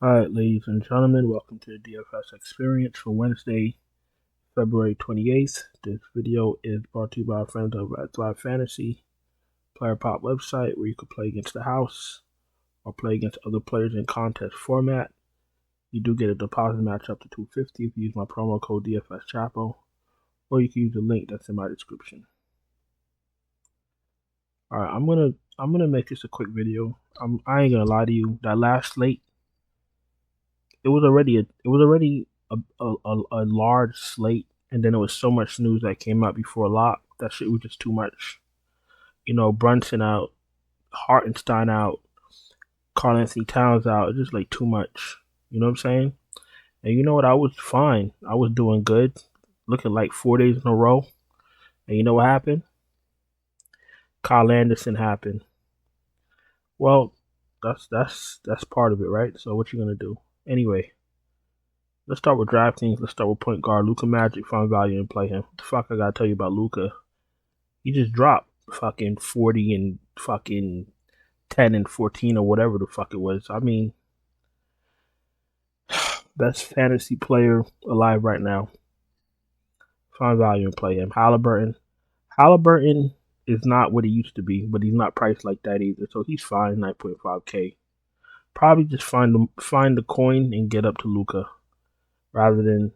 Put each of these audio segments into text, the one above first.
Alright, ladies and gentlemen, welcome to the DFS experience for Wednesday, February 28th. This video is brought to you by our friends over at Thrive Fantasy, player prop website where you can play against the house or play against other players in contest format. You do get a deposit match up to $250 if you use my promo code DFSChapo, or you can use the link that's in my description. Alright, I'm gonna make this a quick video. I ain't gonna lie to you, that last slate, it was already a large slate, and then there was so much news that came out before lock. That shit was just too much. You know, Brunson out, Hartenstein out, Karl Anthony Towns out. It's just like too much. You know what I'm saying? And you know what? I was fine. I was doing good, looking like 4 days in a row. And you know what happened? Kyle Anderson happened. Well, that's part of it, right? So what you gonna do? Anyway, let's start with DraftKings. Let's start with point guard Luka Magic. Find value and play him. What the fuck I gotta tell you about Luka? He just dropped fucking 40 and fucking 10 and 14 or whatever the fuck it was. I mean, best fantasy player alive right now. Find value and play him. Halliburton is not what he used to be, but he's not priced like that either. So he's fine, 9.5K. Probably just find the coin and get up to Luka, rather than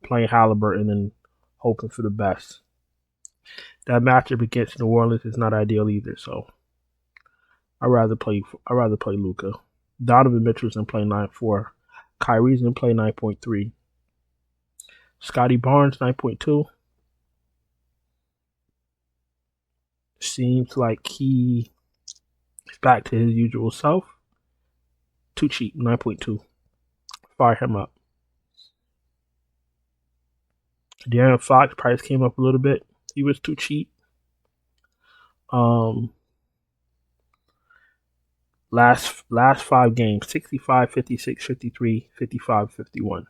playing Halliburton and hoping for the best. That matchup against New Orleans is not ideal either, so I'd rather play Luka. Donovan Mitchell's in play 9.4. Kyrie's in play 9.3. Scotty Barnes 9.2. Seems like he is back to his usual self. Too cheap, 9.2. Fire him up. De'Aaron Fox price came up a little bit. He was too cheap. Last 5 games, 65, 56, 53, 55, 51.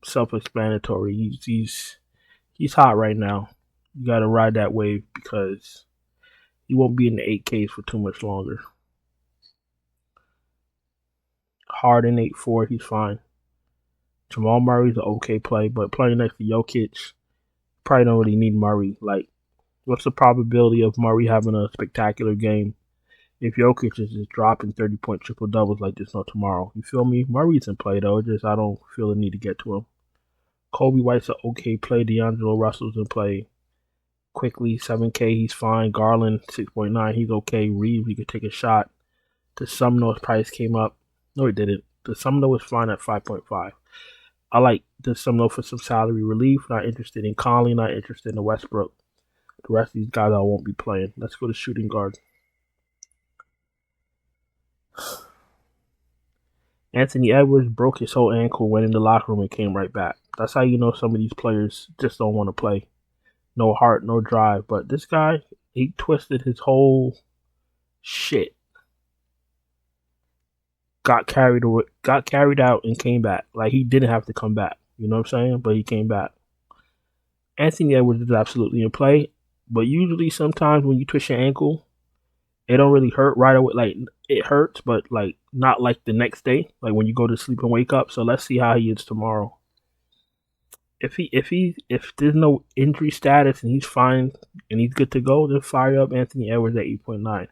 Self-explanatory. He's hot right now. You gotta ride that wave because he won't be in the 8Ks for too much longer. Harden 8.4, he's fine. Jamal Murray's an okay play, but playing next to Jokic, probably don't really need Murray. Like, what's the probability of Murray having a spectacular game if Jokic is just dropping 30-point triple-doubles like there's no tomorrow? You feel me? Murray's in play, though. Just I don't feel the need to get to him. Kobe White's an okay play. D'Angelo Russell's in play. Quickly, 7K, he's fine. Garland, 6.9, he's okay. Reeves, he could take a shot. The Sumner's price came up. No, it didn't. The Sumner was fine at 5.5. I like the Sumner for some salary relief. Not interested in Conley, not interested in Westbrook. The rest of these guys I won't be playing. Let's go to shooting guard. Anthony Edwards broke his whole ankle, went in the locker room, and came right back. That's how you know some of these players just don't want to play. No heart, no drive. But this guy, he twisted his whole shit. Got carried out and came back. Like, he didn't have to come back. You know what I'm saying? But he came back. Anthony Edwards is absolutely in play. But usually sometimes when you twist your ankle, it don't really hurt right away. Like, it hurts, but like not like the next day. Like when you go to sleep and wake up. So let's see how he is tomorrow. If there's no injury status and he's fine and he's good to go, then fire up Anthony Edwards at 8.9.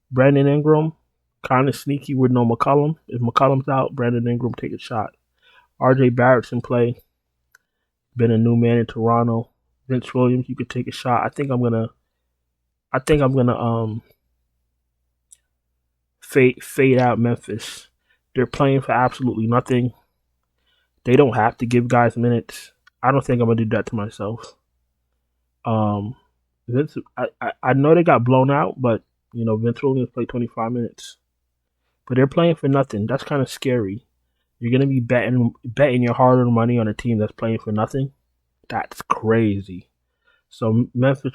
Brandon Ingram, kind of sneaky with no McCollum. If McCollum's out, Brandon Ingram take a shot. RJ Barrett's in play. Been a new man in Toronto. Vince Williams, you could take a shot. I think I'm gonna fade out Memphis. They're playing for absolutely nothing. They don't have to give guys minutes. I don't think I'm gonna do that to myself. Vince, I know they got blown out, but you know Vince Williams played 25 minutes. But they're playing for nothing. That's kind of scary. You're gonna be betting your hard-earned money on a team that's playing for nothing. That's crazy. So Memphis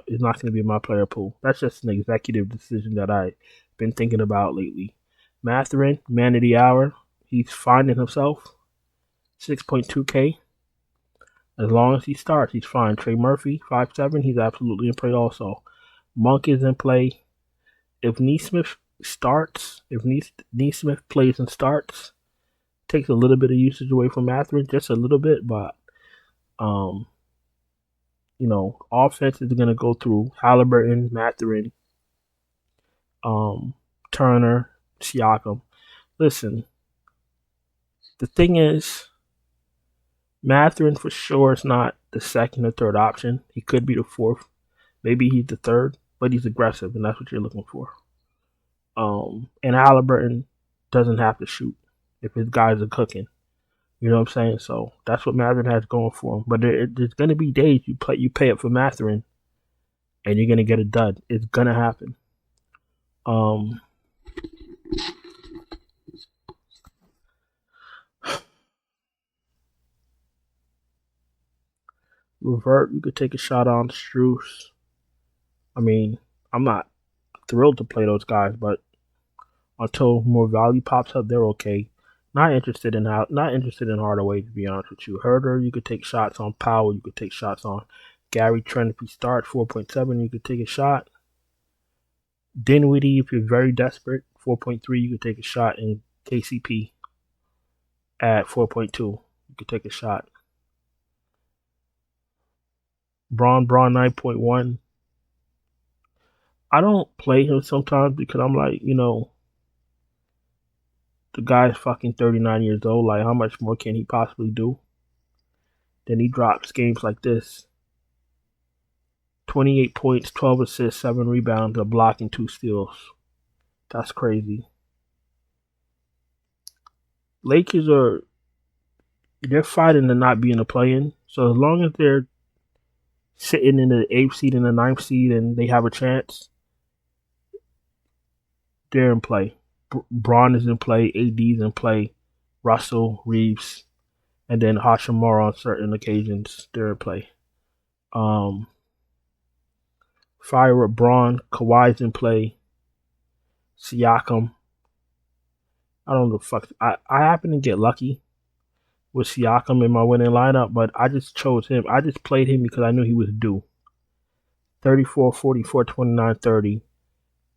is not gonna be in my player pool. That's just an executive decision that I've been thinking about lately. Mathurin, man of the hour. He's finding himself. 6.2K. As long as he starts, he's fine. Trey Murphy, 5'7", he's absolutely in play also. Monk is in play. If Neesmith starts, if Neesmith plays and starts, takes a little bit of usage away from Mathurin, just a little bit, but offense is gonna go through Halliburton, Mathurin, Turner, Siakam. Listen, the thing is, Mathurin for sure is not the second or third option. He could be the fourth. Maybe he's the third, but he's aggressive, and that's what you're looking for. And Halliburton doesn't have to shoot if his guys are cooking. You know what I'm saying? So that's what Mathurin has going for him. But there's going to be days you pay up for Mathurin, and you're going to get a dud. It's going to happen. Revert, you could take a shot on Strus. I mean, I'm not thrilled to play those guys, but until more value pops up, they're okay. Not interested in Hardaway, to be honest with you. Herder, you could take shots on Powell. You could take shots on Gary Trent if he starts 4.7. You could take a shot. Dinwiddie, if you're very desperate, 4.3. You could take a shot. In KCP at 4.2. You could take a shot. Braun 9.1. I don't play him sometimes because I'm like, the guy's fucking 39 years old. Like, how much more can he possibly do? Then he drops games like this. 28 points, 12 assists, 7 rebounds, a block, and 2 steals. That's crazy. Lakers they're fighting to not be in the play-in. So as long as they're sitting in the 8th seed and the 9th seed and they have a chance, they're in play. Braun is in play, AD's in play, Russell, Reeves, and then Hachimura on certain occasions, they're in play. Fire up Braun, Kawhi's in play, Siakam. I don't know the fuck. I happen to get lucky with Siakam in my winning lineup, but I just chose him. I just played him because I knew he was due. 34, 44, 29, 30.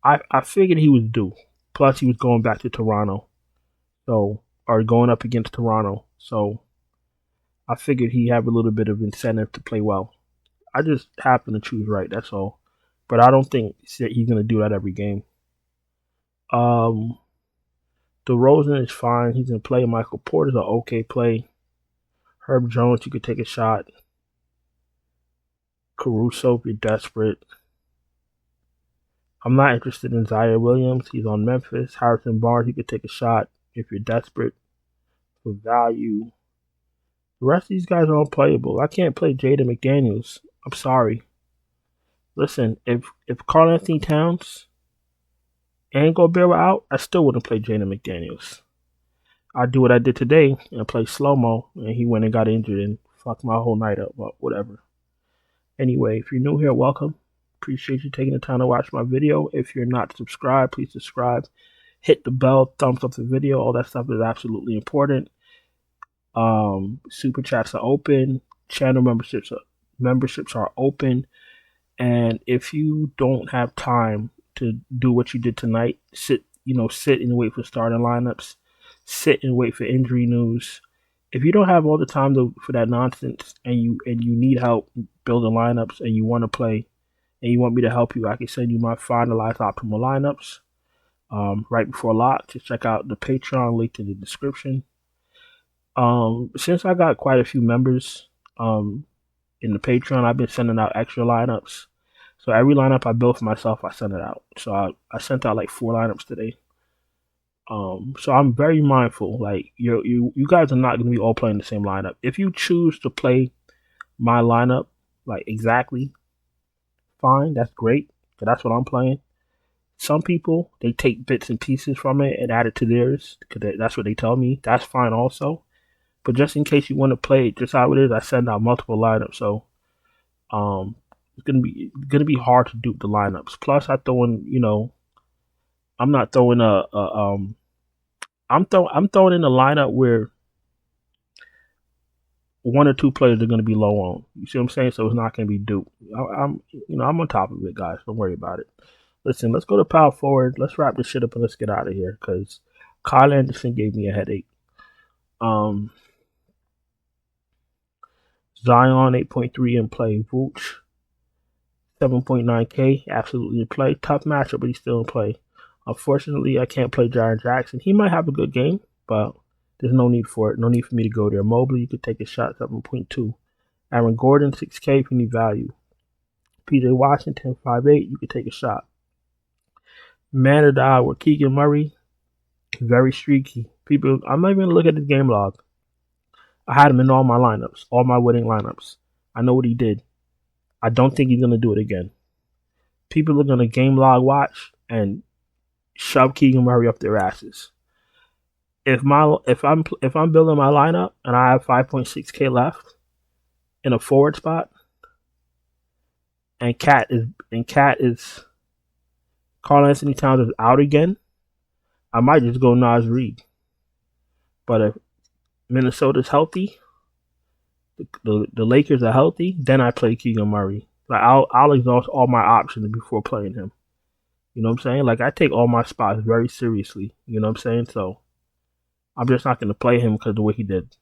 I figured he was due. Plus, he was going back to Toronto. Or going up against Toronto. So, I figured he had a little bit of incentive to play well. I just happened to choose right, that's all. But I don't think he's going to do that every game. DeRozan is fine. He's in play. Michael Porter's an okay play. Herb Jones, you could take a shot. Caruso, if you're desperate. I'm not interested in Zaire Williams. He's on Memphis. Harrison Barnes, you could take a shot if you're desperate for value. The rest of these guys are unplayable. I can't play Jaden McDaniels. I'm sorry. Listen, if Karl Anthony Towns and Gobert were out, I still wouldn't play Jaden McDaniels. I'd do what I did today and play slow-mo, and he went and got injured and fucked my whole night up, but whatever. Anyway, if you're new here, welcome. Appreciate you taking the time to watch my video. If you're not subscribed, please subscribe. Hit the bell, thumbs up the video. All that stuff is absolutely important. Super chats are open. Channel memberships are open. And if you don't have time to do what you did tonight, sit and wait for starting lineups. Sit and wait for injury news. If you don't have all the time for that nonsense and you need help building lineups and you want to play and you want me to help you, I can send you my finalized optimal lineups right before lock. Just check out the Patreon link in the description. Since I got quite a few members in the Patreon, I've been sending out extra lineups. So every lineup I built for myself, I send it out. So I sent out like 4 lineups today. So I'm very mindful. Like you guys are not going to be all playing the same lineup. If you choose to play my lineup like exactly, fine, that's great. But that's what I'm playing. Some people, they take bits and pieces from it and add it to theirs because that's what they tell me. That's fine also. But just in case you want to play it just how it is, I send out multiple lineups. So it's gonna be hard to dupe the lineups. Plus, I throw in, I'm not throwing I'm throwing in a lineup where 1 or 2 players are going to be low on. You see what I'm saying? So it's not going to be duped. I'm on top of it, guys. Don't worry about it. Listen, let's go to power forward. Let's wrap this shit up and let's get out of here because Kyle Anderson gave me a headache. Zion 8.3 in play. Vooch 7.9K absolutely in play. Tough matchup, but he's still in play. Unfortunately, I can't play Jaren Jackson. He might have a good game, but there's no need for it. No need for me to go there. Mobley, you could take a shot, 7.2. Aaron Gordon, 6K if you need value. PJ Washington, 5'8", you could take a shot. Man or die with Keegan Murray, very streaky. People, I'm not even going to look at his game log. I had him in all my lineups, all my winning lineups. I know what he did. I don't think he's going to do it again. People are going to game log watch and shove Keegan Murray up their asses. If I'm building my lineup and I have 5.6K left in a forward spot, and Cat is Karl-Anthony Towns is out again, I might just go Naz Reid. But if Minnesota's healthy, the Lakers are healthy, then I play Keegan Murray. Like I'll exhaust all my options before playing him. You know what I'm saying? Like I take all my spots very seriously. You know what I'm saying? So I'm just not going to play him because of what he did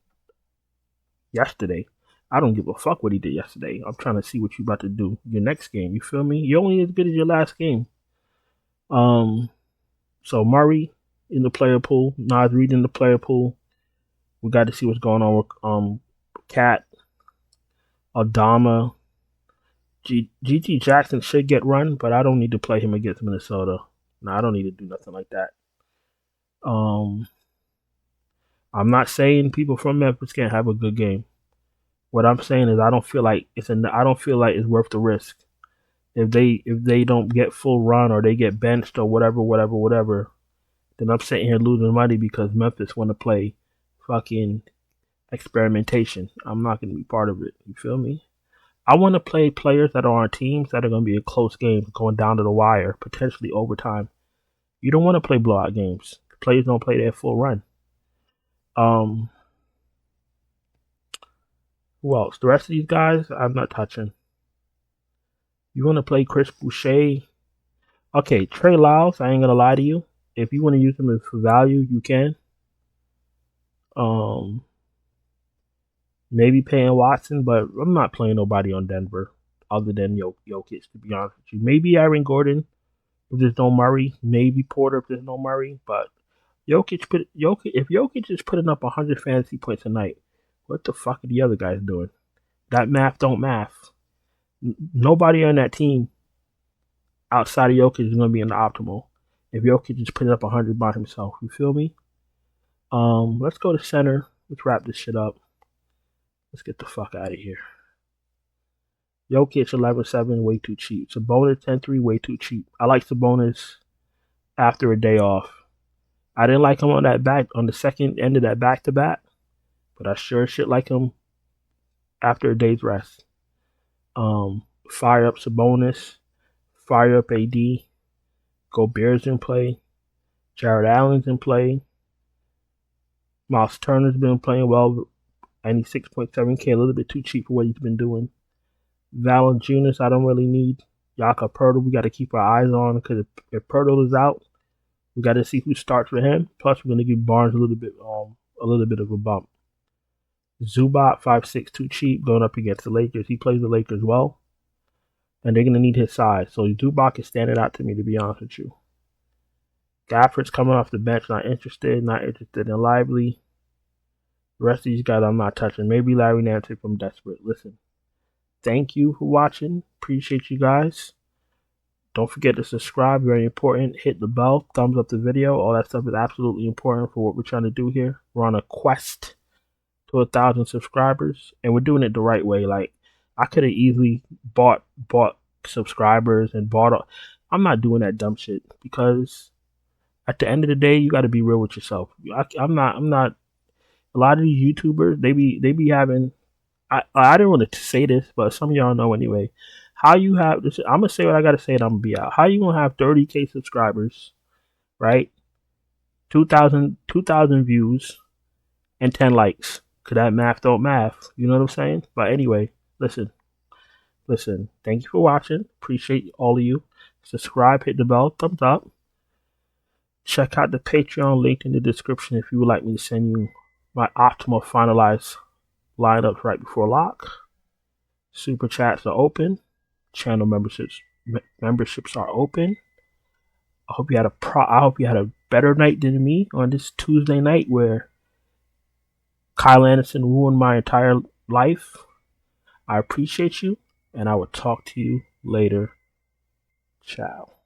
yesterday. I don't give a fuck what he did yesterday. I'm trying to see what you about to do your next game. You feel me? You're only as good as your last game. So Murray in the player pool, Naz Reid in the player pool. We got to see what's going on with Cat, Adama. GG Jackson should get run, but I don't need to play him against Minnesota. No, I don't need to do nothing like that. I'm not saying people from Memphis can't have a good game. What I'm saying is I don't feel like it's worth the risk. If they don't get full run or they get benched or whatever, then I'm sitting here losing money because Memphis want to play fucking experimentation. I'm not going to be part of it. You feel me? I want to play players that are on teams that are going to be a close game, going down to the wire, potentially overtime. You don't want to play blowout games. The players don't play their full run. Who else? The rest of these guys, I'm not touching. You want to play Chris Boucher? Okay, Trey Lyles, I ain't going to lie to you. If you want to use him for value, you can. Maybe paying Watson, but I'm not playing nobody on Denver other than Jokic, to be honest with you. Maybe Aaron Gordon if there's no Murray. Maybe Porter if there's no Murray. But if Jokic is putting up 100 fantasy points a night, what the fuck are the other guys doing? That math don't math. Nobody on that team outside of Jokic is going to be in the optimal if Jokic is putting up 100 by himself. You feel me? Let's go to center. Let's wrap this shit up. Let's get the fuck out of here. Jokic 11-7, way too cheap. Sabonis 10-3, way too cheap. I like Sabonis after a day off. I didn't like him on the second end of that back-to-back, but I sure shit like him after a day's rest. Fire up Sabonis. Fire up AD. Gobert's in play. Jared Allen's in play. Miles Turner's been playing well. And he's 6.7K, a little bit too cheap for what he's been doing. Valanciunas, I don't really need. Jakob Poeltl, we got to keep our eyes on because if Poeltl is out, we got to see who starts for him. Plus, we're going to give Barnes a little bit of a bump. Zubac, 5'6", too cheap, going up against the Lakers. He plays the Lakers well, and they're going to need his size. So Zubac is standing out to me, to be honest with you. Gafford's coming off the bench, not interested in Lively. The rest of these guys I'm not touching. Maybe Larry Nance from Desperate. Listen, thank you for watching. Appreciate you guys. Don't forget to subscribe. Very important. Hit the bell. Thumbs up the video. All that stuff is absolutely important for what we're trying to do here. We're on a quest to 1,000 subscribers, and we're doing it the right way. Like, I could have easily bought subscribers and bought. I'm not doing that dumb shit because at the end of the day, you got to be real with yourself. I'm not. A lot of these YouTubers, they be having. I didn't want to say this, but some of y'all know anyway. How you have this? I'm gonna say what I gotta say, and I'm gonna be out. How you gonna have 30K subscribers, right? 2,000 views and 10 likes? Cause that math don't math. You know what I'm saying? But anyway, listen. Thank you for watching. Appreciate all of you. subscribe, hit the bell, thumbs up. Check out the Patreon link in the description if you would like me to send you my optimal finalized lineups right before lock. Super chats are open. Channel memberships are open. I hope you had a better night than me on this Tuesday night where Kyle Anderson ruined my entire life. I appreciate you, and I will talk to you later. Ciao.